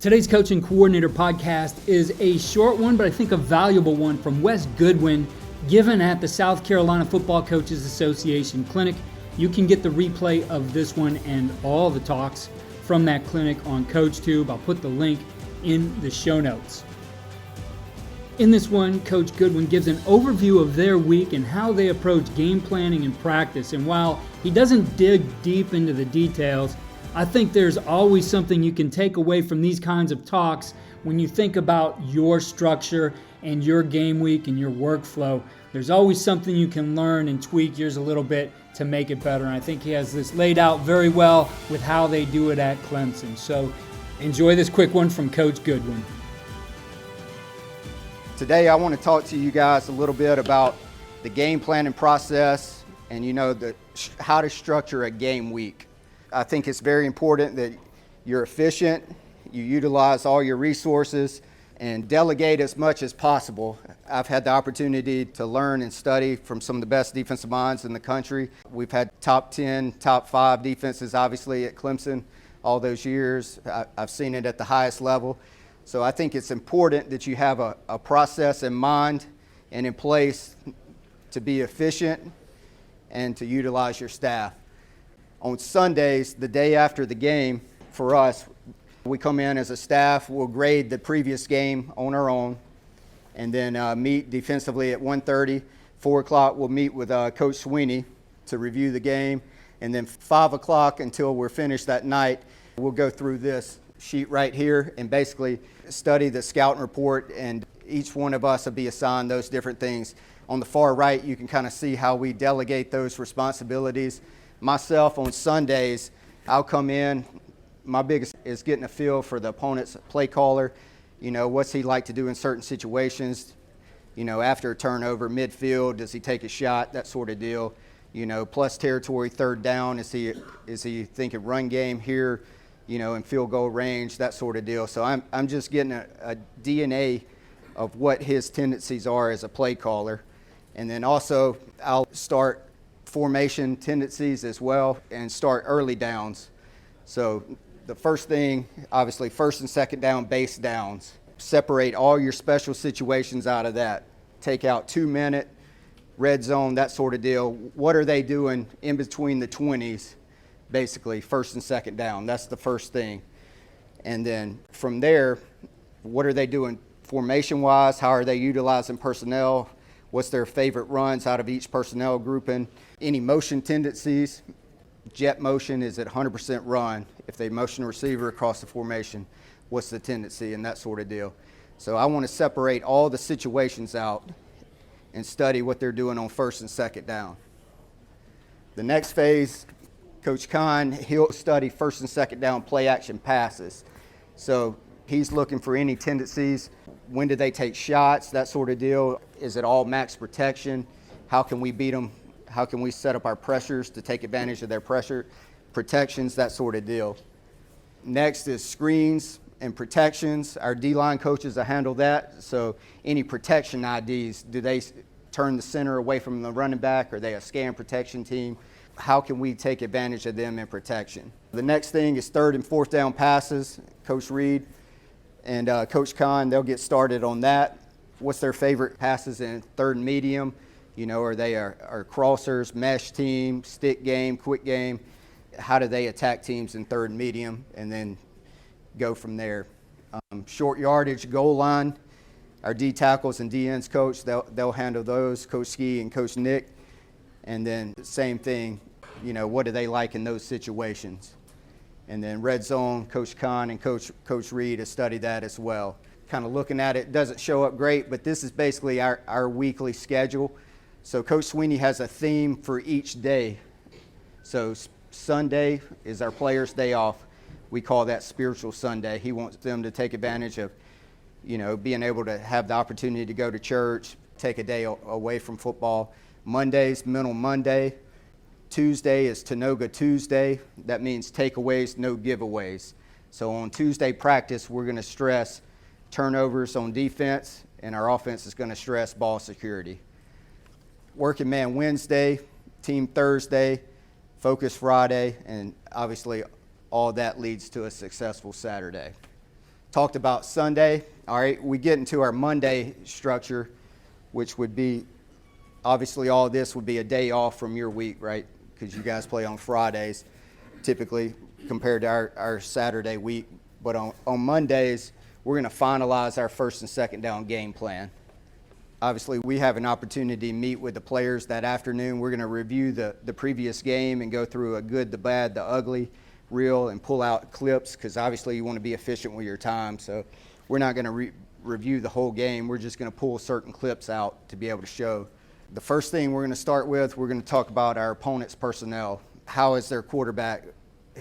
Today's Coaching Coordinator podcast is a short one, but I think a valuable one from Wes Goodwin, given at the South Carolina Football Coaches Association Clinic. You can get the replay of this one and all the talks from that clinic on CoachTube. I'll put the link in the show notes. In this one, Coach Goodwin gives an overview of their week and how they approach game planning and practice. And while he doesn't dig deep into the details, I think there's always something you can take away from these kinds of talks when you think about your structure and your game week and your workflow. There's always something you can learn and tweak yours a little bit to make it better. And I think he has this laid out very well with how they do it at Clemson. So enjoy this quick one from Coach Goodwin. Today I want to talk to you guys a little bit about the game planning process and how to structure a game week. I think it's very important that you're efficient, you utilize all your resources, and delegate as much as possible. I've had the opportunity to learn and study from some of the best defensive minds in the country. We've had top 10, top 5 defenses, obviously, at Clemson all those years. I've seen it at the highest level. So I think it's important that you have a process in mind and in place to be efficient and to utilize your staff. On Sundays, the day after the game, for us, we come in as a staff, we'll grade the previous game on our own, and then meet defensively at 1:30. 4 o'clock, we'll meet with Coach Sweeney to review the game, and then 5 o'clock until we're finished that night, we'll go through this sheet right here and basically study the scouting report, and each one of us will be assigned those different things. On the far right, you can kind of see how we delegate those responsibilities. Myself, on Sundays, I'll come in. My biggest is getting a feel for the opponent's play caller. What's he like to do in certain situations? After a turnover, midfield, does he take a shot? That sort of deal. Plus territory, third down. Is he thinking run game here? In field goal range, that sort of deal. So I'm just getting a DNA of what his tendencies are as a play caller. And then also I'll start formation tendencies as well and start early downs. So the first thing, obviously, first and second down, base downs. Separate all your special situations out of that. Take out 2-minute, red zone, that sort of deal. What are they doing in between the 20s? Basically, first and second down. That's the first thing. And then from there, what are they doing formation-wise? How are they utilizing personnel? What's their favorite runs out of each personnel grouping? Any motion tendencies? Jet motion is at 100% run. If they motion a receiver across the formation, what's the tendency and that sort of deal. So I want to separate all the situations out and study what they're doing on first and second down. The next phase, Coach Kahn, he'll study first and second down play action passes. So he's looking for any tendencies. When do they take shots, that sort of deal. Is it all max protection? How can we beat them? How can we set up our pressures to take advantage of their pressure, protections, that sort of deal. Next is screens and protections. Our D-line coaches will handle that. So any protection IDs, do they turn the center away from the running back? Are they a scan protection team? How can we take advantage of them in protection? The next thing is third and fourth down passes. Coach Reed and Coach Kahn, they'll get started on that. What's their favorite passes in third and medium? Are they are crossers, mesh team, stick game, quick game? How do they attack teams in third and medium? And then go from there. Short yardage, goal line. Our D tackles and D ends coach, they'll handle those. Coach Ski and Coach Nick. And then same thing, what do they like in those situations? And then red zone, Coach Kahn and Coach Reed have studied that as well. Kind of looking at it, doesn't show up great, but this is basically our weekly schedule. So Coach Sweeney has a theme for each day. So Sunday is our players' day off. We call that Spiritual Sunday. He wants them to take advantage of, being able to have the opportunity to go to church, take a day away from football. Monday's Mental Monday. Tuesday is Tanoga Tuesday. That means takeaways, no giveaways. So on Tuesday practice, we're going to stress turnovers on defense, and our offense is going to stress ball security. Working Man Wednesday, Team Thursday, Focus Friday, and obviously all that leads to a successful Saturday. talked about Sunday. All right, we get into our Monday structure, which would be, obviously all this would be a day off from your week, right? Because you guys play on Fridays typically compared to our Saturday week. But on Mondays, we're going to finalize our first and second down game plan. Obviously, we have an opportunity to meet with the players that afternoon. We're going to review the previous game and go through a good, the bad, the ugly reel and pull out clips, because obviously you want to be efficient with your time. So we're not going to review the whole game. We're just going to pull certain clips out to be able to show. The first thing we're going to start with, we're going to talk about our opponent's personnel. How is their quarterback?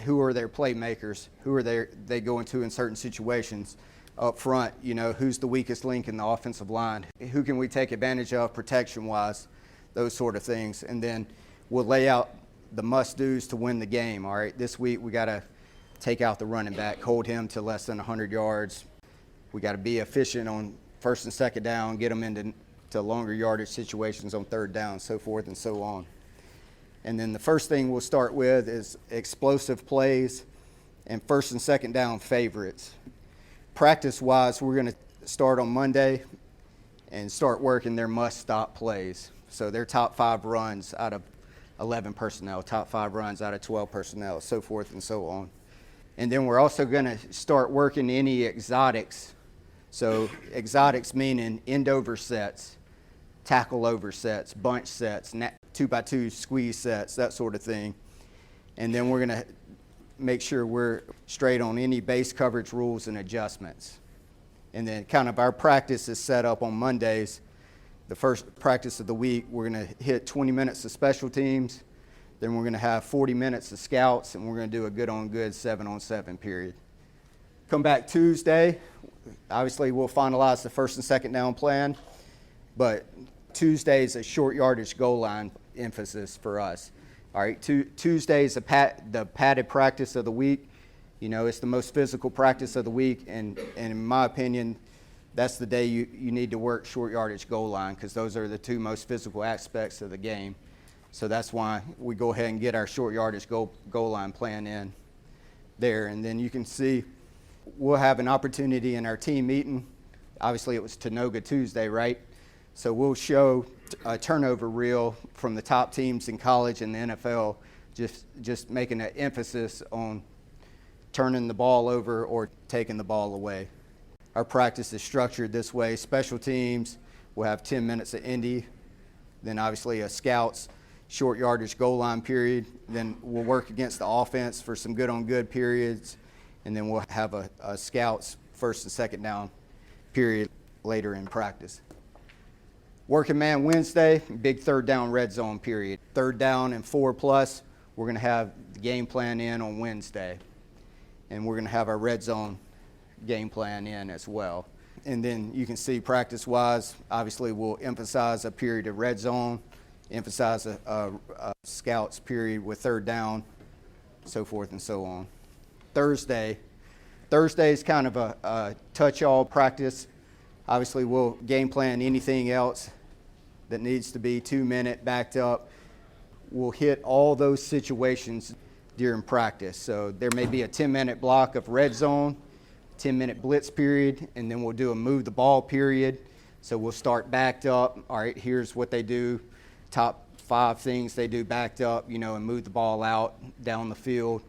Who are their playmakers? Who are they go into in certain situations? Up front, who's the weakest link in the offensive line? Who can we take advantage of protection-wise? Those sort of things. And then we'll lay out the must-dos to win the game, all right? This week we got to take out the running back, hold him to less than 100 yards. We got to be efficient on first and second down, get them into longer yardage situations on third down, so forth and so on. And then the first thing we'll start with is explosive plays and first and second down favorites. Practice-wise, we're going to start on Monday and start working their must-stop plays. So their top 5 runs out of 11 personnel, top 5 runs out of 12 personnel, so forth and so on. And then we're also going to start working any exotics. So exotics meaning end-over sets, tackle-over sets, bunch sets, 2x2 squeeze sets, that sort of thing. And then we're going to make sure we're straight on any base coverage rules and adjustments. And then kind of our practice is set up on Mondays. The first practice of the week, we're going to hit 20 minutes of special teams. Then we're going to have 40 minutes of scouts, and we're going to do a good-on-good 7-on-7 period. Come back Tuesday. Obviously, we'll finalize the first and second down plan, but Tuesday is a short yardage goal line emphasis for us. All right, Tuesday is the padded practice of the week. It's the most physical practice of the week, and in my opinion, that's the day you need to work short yardage goal line, because those are the 2 most physical aspects of the game. So that's why we go ahead and get our short yardage goal line plan in there. And then you can see we'll have an opportunity in our team meeting. Obviously, it was Tanoga Tuesday, right? So we'll show a turnover reel from the top teams in college and the NFL, just making an emphasis on turning the ball over or taking the ball away. Our practice is structured this way. Special teams, we'll have 10 minutes of Indy, then obviously a scouts, short yardage goal line period. Then we'll work against the offense for some good-on-good periods, and then we'll have a scouts first and second down period later in practice. Working man Wednesday, big third down red zone period. Third down and 4+, we're going to have the game plan in on Wednesday. And we're going to have our red zone game plan in as well. And then you can see practice-wise, obviously we'll emphasize a period of red zone, emphasize a scouts period with third down, so forth and so on. Thursday is kind of a touch-all practice. Obviously, we'll game plan anything else that needs to be 2-minute backed up. We'll hit all those situations during practice. So there may be a 10-minute block of red zone, 10-minute blitz period, and then we'll do a move the ball period. So we'll start backed up. All right, here's what they do. Top 5 things they do backed up, and move the ball out down the field,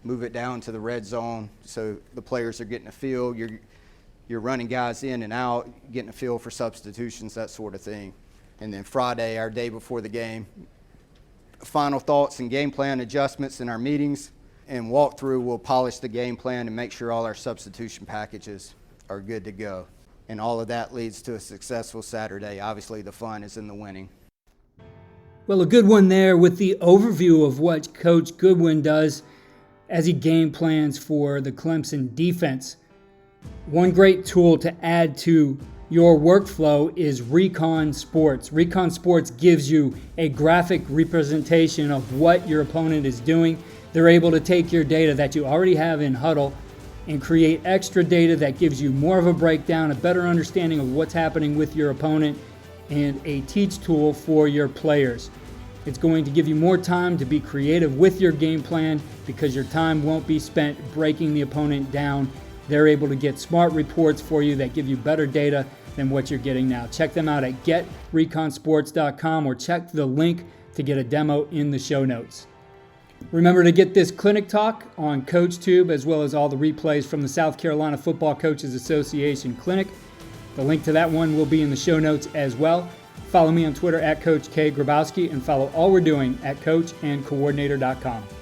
move it down to the red zone. So the players are getting a feel. You're running guys in and out, getting a feel for substitutions, that sort of thing. And then Friday, our day before the game, final thoughts and game plan adjustments in our meetings. And walkthrough, we'll polish the game plan and make sure all our substitution packages are good to go. And all of that leads to a successful Saturday. Obviously, the fun is in the winning. Well, a good one there with the overview of what Coach Goodwin does as he game plans for the Clemson defense. One great tool to add to your workflow is Recon Sports. Recon Sports gives you a graphic representation of what your opponent is doing. They're able to take your data that you already have in Huddle and create extra data that gives you more of a breakdown, a better understanding of what's happening with your opponent, and a teach tool for your players. It's going to give you more time to be creative with your game plan because your time won't be spent breaking the opponent down They're able to get smart reports for you that give you better data than what you're getting now. Check them out at getreconsports.com or check the link to get a demo in the show notes. Remember to get this clinic talk on CoachTube as well as all the replays from the South Carolina Football Coaches Association Clinic. The link to that one will be in the show notes as well. Follow me on Twitter at Coach K. Grabowski and follow all we're doing at coachandcoordinator.com.